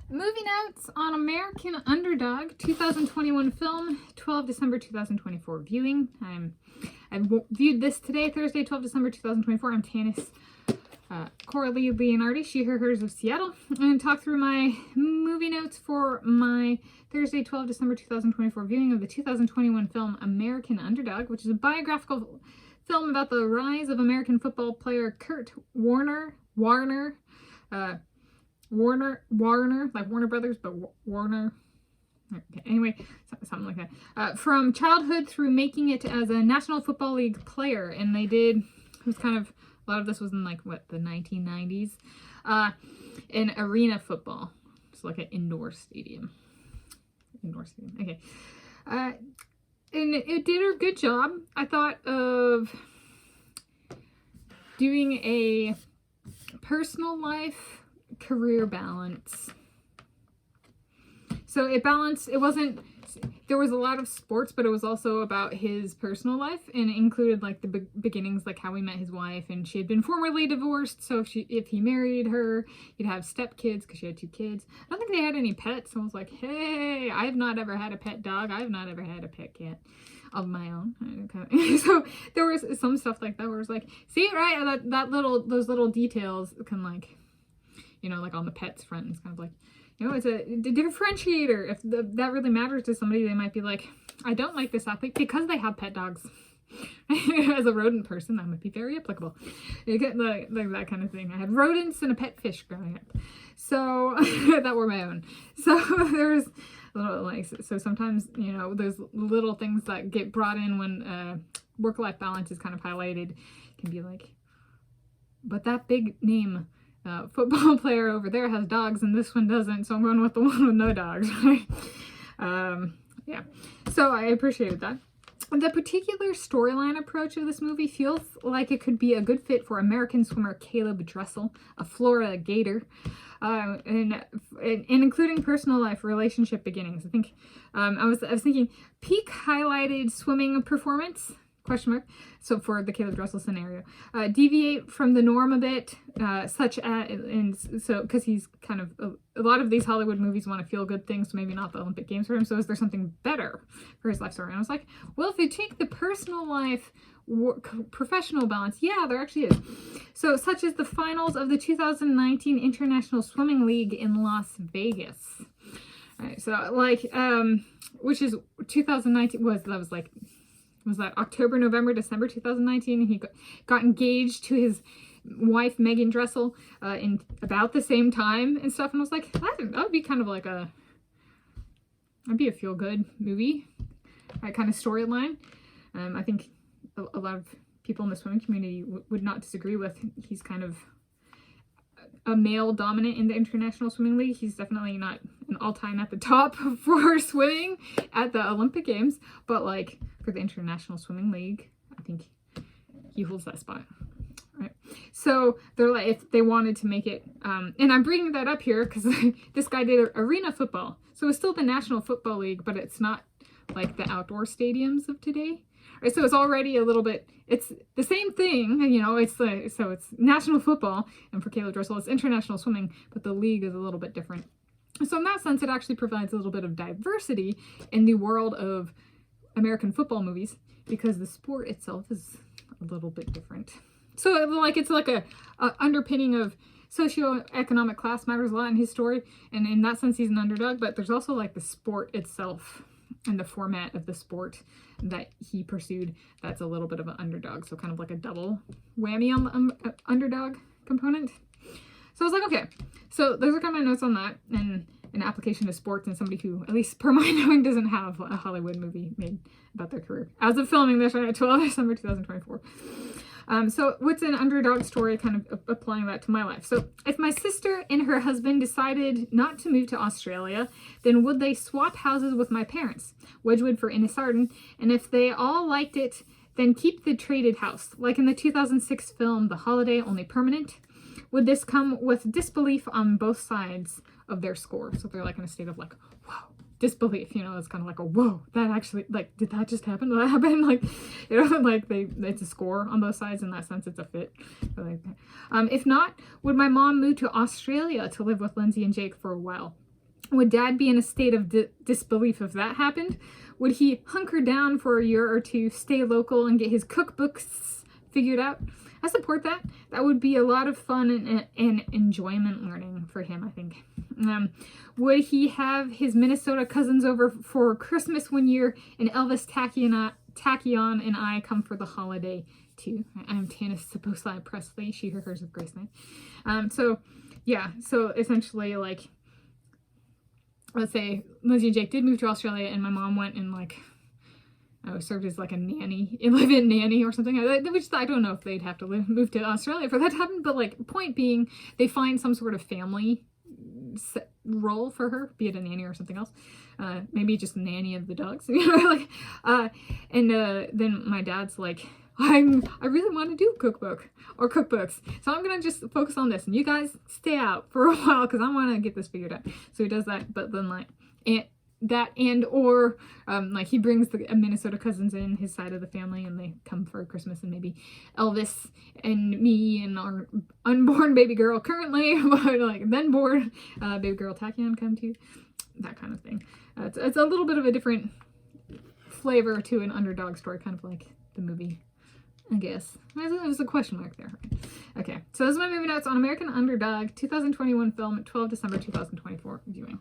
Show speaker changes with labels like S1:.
S1: Movie notes on American Underdog, 2021 film, 12 December 2024 viewing. I viewed this today, Thursday, 12 December 2024. I'm Tanis, Coralie Leonardi, she, her, hers of Seattle. I'm going to talk through my movie notes for my Thursday, 12 December 2024 viewing of the 2021 film American Underdog, which is a biographical film about the rise of American football player Kurt Warner, like Warner Brothers, but Warner. Okay, anyway, something like that. From childhood through making it as a National Football League player, and it was kind of, a lot of this was in like, the 1990s, in arena football. It's like an indoor stadium. Okay. And it did a good job, I thought, of doing a personal life career balance. So it wasn't, there was a lot of sports, but it was also about his personal life, and it included like the beginnings, like how he met his wife, and she had been formerly divorced, so if he married her, he'd have stepkids because she had 2 kids. I don't think they had any pets, so I was like, hey, I have not ever had a pet dog, I have not ever had a pet cat of my own. Okay. So there was some stuff like that where it was like, see, right, those little details can, like, you know, like on the pets front, it's kind of like, you know, it's a differentiator. If that really matters to somebody, they might be like, I don't like this athlete because they have pet dogs. As a rodent person, that might be very applicable. You get like that kind of thing. I had rodents and a pet fish growing up, so that were my own. So there's little, like, so sometimes, you know, there's little things that get brought in when work-life balance is kind of highlighted. It can be like, but that big name football player over there has dogs and this one doesn't, so I'm going with the one with no dogs, right? Yeah, so I appreciated that. The particular storyline approach of this movie feels like it could be a good fit for American swimmer Caleb Dressel, a Florida Gator, and including personal life relationship beginnings. I think I was thinking peak highlighted swimming performance ? So for the Caleb Dressel scenario, deviate from the norm a bit, such as, and so because he's kind of a lot of these Hollywood movies want to feel good things, so maybe not the Olympic Games for him. So is there something better for his life story? And I was like, well, if you take the personal life professional balance, yeah, there actually is. So such as the finals of the 2019 International Swimming League in Las Vegas. All right, so like, which is 2019 was that October, November, December 2019. He got engaged to his wife, Megan Dressel, in about the same time and stuff. And I was like, that would be kind of like that'd be a feel-good movie, that kind of storyline. I think a lot of people in the swimming community would not disagree with. He's kind of a male dominant in the International Swimming League. He's definitely not an all-time at the top for swimming at the Olympic Games, but like for the International Swimming League, I think he holds that spot. Right. So they're like, if they wanted to make it, and I'm bringing that up here because this guy did arena football. So it's still the National Football League, but it's not like the outdoor stadiums of today. Right, so it's already a little bit, it's the same thing, you know, so it's national football, and for Caleb Dressel, it's international swimming, but the league is a little bit different. So in that sense, it actually provides a little bit of diversity in the world of American football movies, because the sport itself is a little bit different. So like, it's like a underpinning of socioeconomic class matters a lot in his story, and in that sense, he's an underdog, but there's also like the sport itself and the format of the sport that he pursued, that's a little bit of an underdog. So kind of like a double whammy on the underdog component. So I was like, okay, so those are kind of my notes on that, and an application to sports, and somebody who, at least per my knowing, doesn't have a Hollywood movie made about their career as of filming this right at 12 December 2024. So what's an underdog story, kind of applying that to my life? So if my sister and her husband decided not to move to Australia, then would they swap houses with my parents, Wedgwood for Innisarden? And if they all liked it, then keep the traded house, like in the 2006 film The Holiday, Only Permanent? Would this come with disbelief on both sides of their score? So they're like in a state of like, whoa, disbelief, you know, it's kind of like a whoa, that actually, like, did that just happen? Did that happen? Like, you know, like it's a score on both sides. In that sense, it's a fit. Like, if not, would my mom move to Australia to live with Lindsay and Jake for a while? Would Dad be in a state of disbelief if that happened? Would he hunker down for a year or two, stay local, and get his cookbooks figured out? I support that. That would be a lot of fun and enjoyment learning for him, I think. Would he have his Minnesota cousins over for Christmas one year, and Elvis Tachyon and I come for the holiday too? I'm Tanis Supposla Presley, she, her, hers of Grace Night. So essentially, like, let's say Lizzie and Jake did move to Australia, and my mom went and, like, served as, like, a nanny, a live-in nanny or something, which I don't know if they'd have to move to Australia for that to happen, but, like, point being, they find some sort of family role for her, be it a nanny or something else, maybe just nanny of the dogs, you know, like, then my dad's like, I really want to do cookbooks, so I'm gonna just focus on this, and you guys stay out for a while because I want to get this figured out. So he does that, but then, like, like, he brings the Minnesota cousins in, his side of the family, and they come for Christmas, and maybe Elvis and me and our unborn baby girl currently, but, like, then born baby girl Tachyon come too, that kind of thing. It's a little bit of a different flavor to an Underdog story, kind of like the movie, I guess. There's a question mark there. Okay, so those are my movie notes on American Underdog, 2021 film, 12 December 2024 viewing.